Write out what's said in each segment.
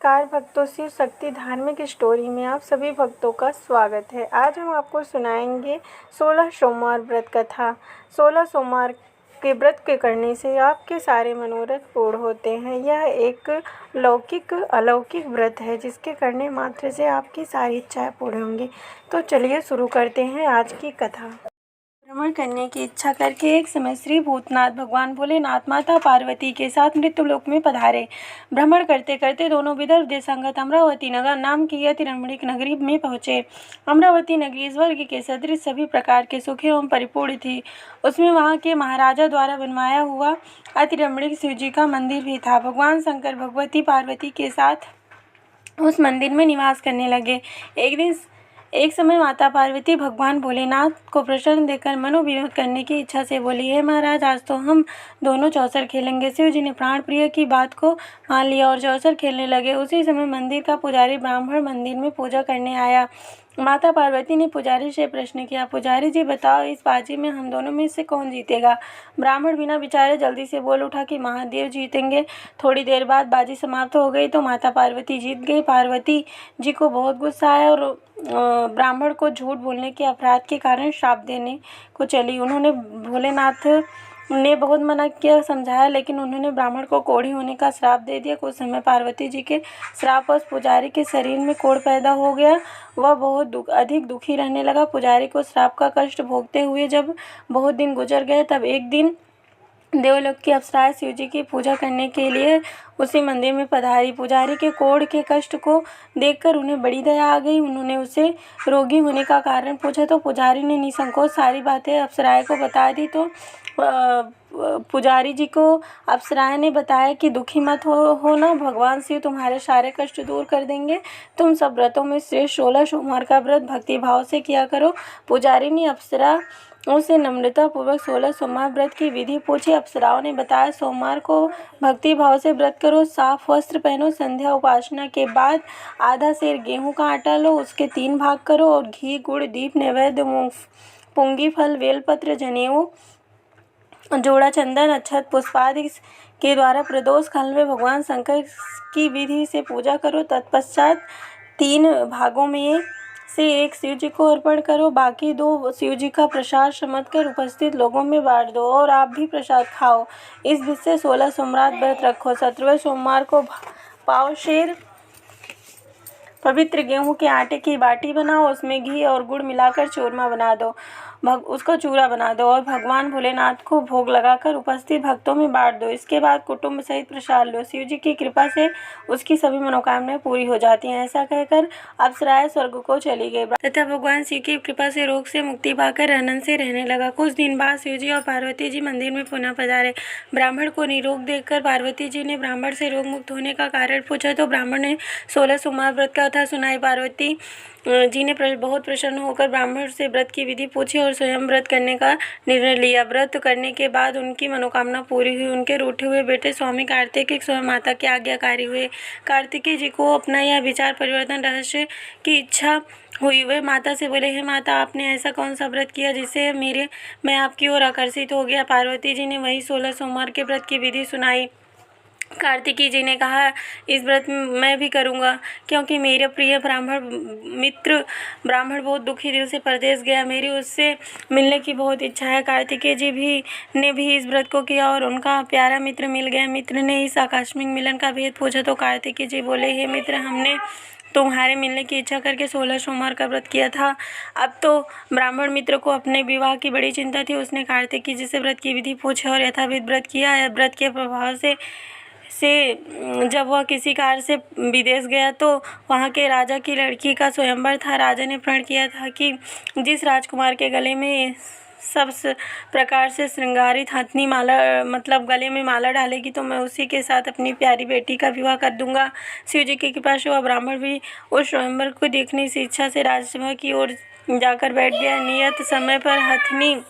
नमस्कार भक्तों, शिव शक्ति धार्मिक स्टोरी में आप सभी भक्तों का स्वागत है। आज हम आपको सुनाएंगे 16 सोमवार व्रत कथा। 16 सोमवार के व्रत के करने से आपके सारे मनोरथ पूर्ण होते हैं। यह एक अलौकिक व्रत है जिसके करने मात्र से आपकी सारी इच्छाएं पूर्ण होंगी। तो चलिए शुरू करते हैं आज की कथा। भ्रमण करने की इच्छा करके एक समय श्री भूतनाथ भगवान भोलेनाथ माता पार्वती के साथ मृत्युलोक में पधारे। भ्रमण करते करते दोनों विदर्भ देशांगत अमरावती नगर नाम की अति रमणीक नगरी में पहुँचे। अमरावती नगरी स्वर्ग के सदृश सभी प्रकार के सुख एवं परिपूर्ण थी। उसमें वहाँ के महाराजा द्वारा बनवाया हुआ अति रमणीक शिव जी का मंदिर भी था। भगवान शंकर भगवती पार्वती के साथ उस मंदिर में निवास करने लगे। एक समय माता पार्वती भगवान भोलेनाथ को प्रसन्न देखकर मनोविनोद करने की इच्छा से बोली, हे महाराज, आज तो हम दोनों चौसर खेलेंगे। शिव जी ने प्राण प्रिय की बात को मान लिया और चौसर खेलने लगे। उसी समय मंदिर का पुजारी ब्राह्मण मंदिर में पूजा करने आया। माता पार्वती ने पुजारी से प्रश्न किया, पुजारी जी बताओ, इस बाजी में हम दोनों में से कौन जीतेगा? ब्राह्मण बिना विचारे जल्दी से बोल उठा कि महादेव जीतेंगे। थोड़ी देर बाद बाजी समाप्त हो गई तो माता पार्वती जीत गई। पार्वती जी को बहुत गुस्सा आया और ब्राह्मण को झूठ बोलने के अपराध के कारण श्राप देने को चली। उन्होंने भोलेनाथ ने बहुत मना किया, समझाया, लेकिन उन्होंने ब्राह्मण को कोढ़ी होने का श्राप दे दिया। कुछ समय पार्वती जी के श्रापवश पुजारी के शरीर में कोढ़ पैदा हो गया। वह बहुत अधिक दुखी रहने लगा। पुजारी को श्राप का कष्ट भोगते हुए जब बहुत दिन गुजर गए तब एक दिन देवलोक की अप्सराएं शिव जी की पूजा करने के लिए उसी मंदिर में पधारी। पुजारी के कोढ़ के कष्ट को देखकर उन्हें बड़ी दया आ गई। उन्होंने उसे रोगी होने का कारण पूछा तो पुजारी ने निसंकोच सारी बातें अप्सराएं को बता दी। तो पुजारी जी को अप्सराएं ने बताया कि दुखी मत हो ना, भगवान शिव तुम्हारे सारे कष्ट दूर कर देंगे। तुम सब व्रतों में श्रेष्ठ 16 सोमवार का व्रत भक्ति भाव से किया करो। पुजारी ने अप्सरा उनसे नम्रता पूर्वक 16 सोमवार व्रत की विधि पूछी। अप्सराओं ने बताया, सोमवार को भक्ति भाव से व्रत करो, साफ वस्त्र पहनो, संध्या उपासना के बाद आधा सेर गेहूं का आटा लो, उसके 3 भाग करो और घी गुड़ दीप नैवेद्य पुंगी फल बेलपत्र जनेऊ जोड़ा चंदन अक्षत पुष्पादि के द्वारा प्रदोष काल में भगवान शंकर की विधि से पूजा करो। तत्पश्चात 3 भागों में से एक शिव जी को अर्पण करो, बाकी 2 शिव जी का प्रसाद समझकर उपस्थित लोगों में बांट दो और आप भी प्रसाद खाओ। इस विधि से 16 सोमवार व्रत रखो। 17वें सोमवार को पाव शेर पवित्र गेहूं के आटे की बाटी बनाओ, उसमें घी और गुड़ मिलाकर चूरमा बना दो, उसको चूरा बना दो और भगवान भोलेनाथ को भोग लगाकर उपस्थित भक्तों में बांट दो। इसके बाद कुटुंब सहित प्रसाद लो। शिव जी की कृपा से उसकी सभी मनोकामनाएं पूरी हो जाती हैं। ऐसा कहकर अप्सराएं स्वर्ग को चली गई तथा भगवान शिव की कृपा से रोग से मुक्ति पाकर आनंद से रहने लगा। कुछ दिन बाद शिव जी और पार्वती जी मंदिर में पुनः पधारे। ब्राह्मण को निरोग देखकर पार्वती जी ने ब्राह्मण से रोग मुक्त होने का कारण पूछा तो ब्राह्मण ने 16 सोमवार व्रत का कथा सुनाई। पार्वती जी ने बहुत प्रसन्न होकर ब्राह्मण से व्रत की विधि पूछी और स्वयं व्रत करने का निर्णय लिया। व्रत करने के बाद उनकी मनोकामना पूरी हुई। उनके रूठे हुए बेटे स्वामी कार्तिकेय स्वयं माता के आज्ञाकारी हुए। कार्तिकेय जी को अपना यह विचार परिवर्तन रहस्य की इच्छा हुई। वे माता से बोले, हे माता, आपने ऐसा कौन सा व्रत किया जिससे मैं आपकी ओर आकर्षित हो गया? पार्वती जी ने वही 16 सोमवार के व्रत की विधि सुनाई। कार्तिकेय जी ने कहा, इस व्रत मैं भी करूंगा क्योंकि मेरे प्रिय ब्राह्मण बहुत दुखी दिल से परदेश गया। मेरी उससे मिलने की बहुत इच्छा है। कार्तिकेय जी ने भी इस व्रत को किया और उनका प्यारा मित्र मिल गया। मित्र ने इस आकस्मिक मिलन का भेद पूछा तो कार्तिकेय जी बोले, हे मित्र, हमने तुम्हारे मिलने की इच्छा करके 16 सोमवार का व्रत किया था। अब तो ब्राह्मण मित्र को अपने विवाह की बड़ी चिंता थी। उसने कार्तिकेय जी से व्रत की विधि पूछी और यथाविध व्रत किया। व्रत के प्रभाव से जब वह किसी कार्य से विदेश गया तो वहाँ के राजा की लड़की का स्वयंवर था। राजा ने प्रण किया था कि जिस राजकुमार के गले में सब प्रकार से श्रृंगारित हथनी माला गले में माला डालेगी तो मैं उसी के साथ अपनी प्यारी बेटी का विवाह कर दूंगा। शिव जी की कृपा से वह ब्राह्मण भी उस स्वयंवर को देखने की इच्छा से राजसभा की ओर जाकर बैठ गया। नियत समय पर हथनी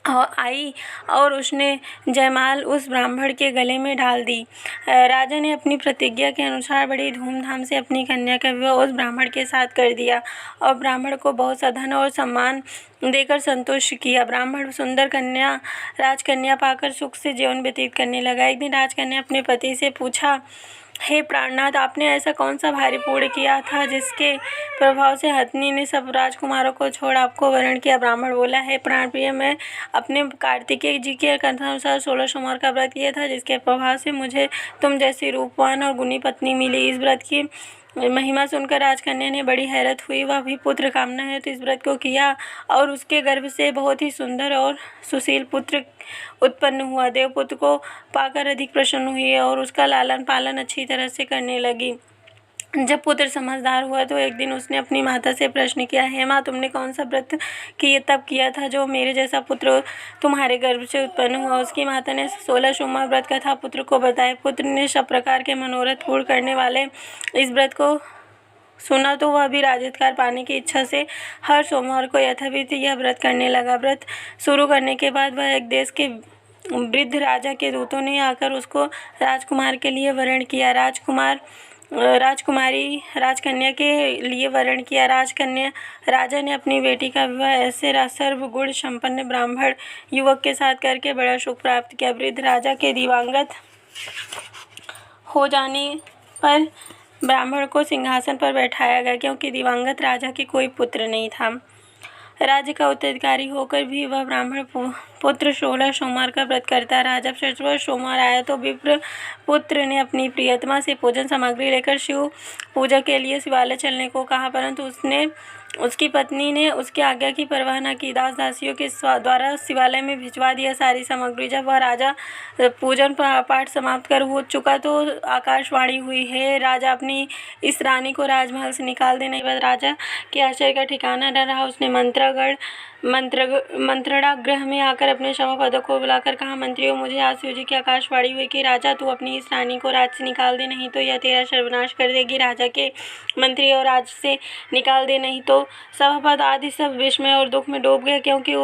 आई और उसने जयमाल उस ब्राह्मण के गले में डाल दी। राजा ने अपनी प्रतिज्ञा के अनुसार बड़ी धूमधाम से अपनी कन्या का विवाह उस ब्राह्मण के साथ कर दिया और ब्राह्मण को बहुत सा धन और सम्मान देकर संतुष्ट किया। ब्राह्मण सुंदर राजकन्या पाकर सुख से जीवन व्यतीत करने लगा। एक दिन राजकन्या अपने पति से पूछा, हे प्राणनाथ, आपने ऐसा कौन सा भारी पुण्य किया था जिसके प्रभाव से हथिनी ने सब राजकुमारों को छोड़ आपको वरण किया? ब्राह्मण बोला, हे प्राणप्रिय, मैं अपने कार्तिकेय जी के कथनानुसार 16 सोमवार का व्रत किया था, जिसके प्रभाव से मुझे तुम जैसी रूपवान और गुणी पत्नी मिली। इस व्रत की महिमा सुनकर राजकन्या ने बड़ी हैरत हुई। वह भी पुत्र कामना है तो इस व्रत को किया और उसके गर्भ से बहुत ही सुंदर और सुशील पुत्र उत्पन्न हुआ। देवपुत्र को पाकर अधिक प्रसन्न हुई और उसका लालन पालन अच्छी तरह से करने लगी। जब पुत्र समझदार हुआ तो एक दिन उसने अपनी माता से प्रश्न किया, हे माँ, तुमने कौन सा व्रत तब किया था जो मेरे जैसा पुत्र तुम्हारे गर्भ से उत्पन्न हुआ? उसकी माता ने 16 सोमवार व्रत कथा पुत्र को बताया। पुत्र ने सब प्रकार के मनोरथ पूर्ण करने वाले इस व्रत को सुना तो वह भी राज्याधिकार पाने की इच्छा से हर सोमवार को यथाविधि यह व्रत करने लगा। व्रत शुरू करने के बाद वह एक देश के वृद्ध राजा के दूतों ने आकर उसको राजकुमार के लिए वरण किया। राजकुमारी राजकन्या के लिए वरण किया। राजा ने अपनी बेटी का विवाह ऐसे सर्वगुण संपन्न ब्राह्मण युवक के साथ करके बड़ा सुख प्राप्त किया। वृद्ध राजा के दिवंगत हो जाने पर ब्राह्मण को सिंहासन पर बैठाया गया, क्योंकि दिवंगत राजा के कोई पुत्र नहीं था। राज्य का उत्तराधिकारी होकर भी वह ब्राह्मण पुत्र 16 सोमवार का व्रत करता रहा। जब 17वां सोमवार आया तो विप्र पुत्र ने अपनी प्रियतमा से भोजन सामग्री लेकर शिव पूजा के लिए शिवालय चलने को कहा, परंतु उसकी पत्नी ने उसकी आज्ञा की परवाह न की। दास दासियों के द्वारा शिवालय में भिजवा दिया सारी सामग्री। जब वह राजा पूजन पाठ समाप्त कर हो चुका तो आकाशवाणी हुई, हे राजा, अपनी इस रानी को राजमहल से निकाल देने के बाद राजा के आश्चर्य का ठिकाना न रहा। उसने मंत्रणागृह में आकर अपने सभासदों को बुलाकर कहा, मंत्रियों, मुझे आज शिव जी की आकाशवाणी हुई कि राजा, तू अपनी इस रानी को राज से निकाल दे, नहीं तो यह तेरा सर्वनाश कर देगी। राजा के मंत्री और राज से निकाल दे, नहीं तो सभासद आदि सब विस्मय और दुख में डूब गए, क्योंकि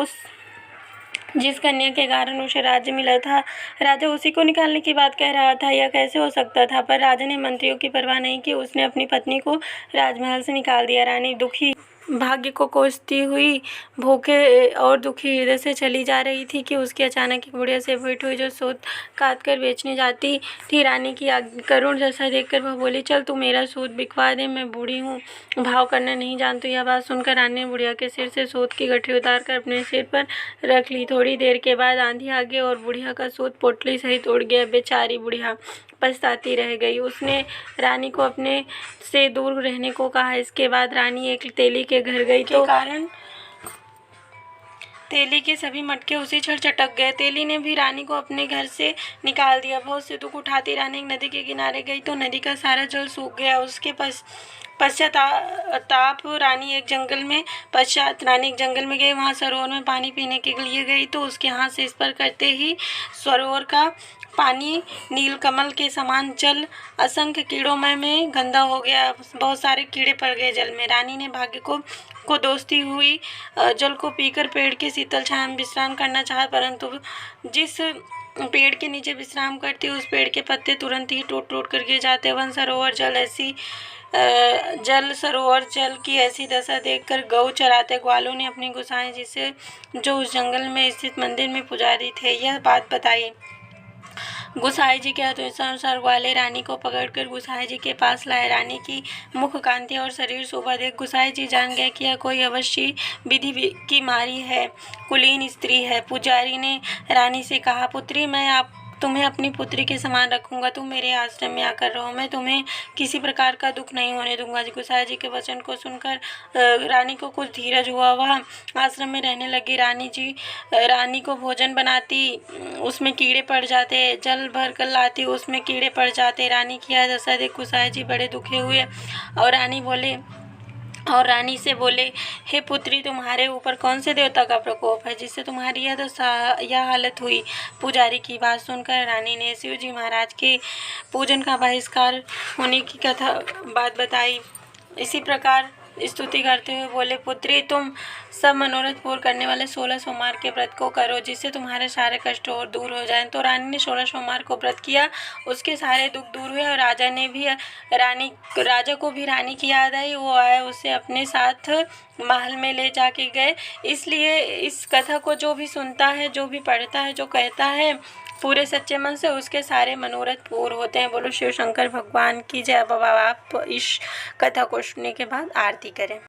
जिस कन्या के कारण उसे राज्य मिला था राजा उसी को निकालने की बात कह रहा था। यह कैसे हो सकता था? पर राजा ने मंत्रियों की परवाह नहीं की, उसने अपनी पत्नी को राजमहल से निकाल दिया। रानी दुखी भाग्य को कोसती हुई भूखे और दुखी हृदय से चली जा रही थी कि उसकी अचानक एक बुढ़िया से भेंट हुई जो सूत काट कर बेचने जाती थी। रानी की करुण दशा देखकर वह बोली, चल तू मेरा सूत बिकवा दे, मैं बूढ़ी हूँ, भाव करना नहीं जानती। यह बात सुनकर रानी ने बुढ़िया के सिर से सूत की गठरी उतार कर अपने सिर पर रख ली। थोड़ी देर के बाद आंधी आ गई और बुढ़िया का सूत पोटली सहित उड़ गया। बेचारी बुढ़िया पछताती रह गई। उसने रानी को अपने से दूर रहने को कहा। इसके बाद रानी एक तेली के घर गई तो कारण तेली के सभी मटके उसी क्षण चटक गए। तेली ने भी रानी को अपने घर से निकाल दिया। बहुत से दुख उठाती रानी एक नदी के किनारे गई तो नदी का सारा जल सूख गया। उसके पश्चाताप रानी एक जंगल में गई। वहाँ सरोवर में पानी पीने के लिए गई तो उसके हाथ से स्पर्श करते ही सरोवर का पानी नीलकमल के समान जल असंख्य कीड़ों में गंदा हो गया। बहुत सारे कीड़े पड़ गए जल में। रानी ने भाग्य को दोस्ती हुई जल को पीकर पेड़ के शीतल छाया में विश्राम करना चाहा, परंतु जिस पेड़ के नीचे विश्राम करती उस पेड़ के पत्ते तुरंत ही टूट कर गिर जाते। वन सरोवर जल की ऐसी दशा देखकर गौ चराते ग्वालों ने अपनी गोसाई जी से, जो उस जंगल में स्थित मंदिर में पुजारी थे, यह बात बताई। गुसाई जी के अनुसार ग्वाले रानी को पकड़कर गुसाई जी के पास लाए। रानी की मुख कांति और शरीर शोभा देख गुसाई जी जान गए कि यह कोई अवश्य विधि की मारी है, कुलीन स्त्री है। पुजारी ने रानी से कहा, पुत्री, मैं तुम्हें अपनी पुत्री के समान रखूंगा। तुम मेरे आश्रम में आकर रहो, मैं तुम्हें किसी प्रकार का दुख नहीं होने दूंगा। गुसाई जी के वचन को सुनकर रानी को कुछ धीरज हुआ। वह आश्रम में रहने लगी। रानी को भोजन बनाती, उसमें कीड़े पड़ जाते, जल भर कर लाती, उसमें कीड़े पड़ जाते। रानी की यह दशा देख गुसाई जी बड़े दुखी हुए और रानी से बोले, हे पुत्री, तुम्हारे ऊपर कौन से देवता का प्रकोप है जिससे तुम्हारी यह हालत हुई? पुजारी की बात सुनकर रानी ने शिव जी महाराज के पूजन का बहिष्कार होने की बात बताई। इसी प्रकार स्तुति करते हुए बोले, पुत्री, तुम सब मनोरथ पूर्ण करने वाले 16 सोमवार के व्रत को करो, जिससे तुम्हारे सारे कष्ट और दूर हो जाएं। तो रानी ने 16 सोमवार को व्रत किया, उसके सारे दुख दूर हुए और राजा को भी रानी की याद आई। वो आए, उसे अपने साथ महल में ले जाके गए। इसलिए इस कथा को जो भी सुनता है, जो भी पढ़ता है, जो कहता है, पूरे सच्चे मन से उसके सारे मनोरथ पूर्ण होते हैं। बोलो शिव शंकर भगवान की जय। अब आप इस कथा को सुनने के बाद आरती करें।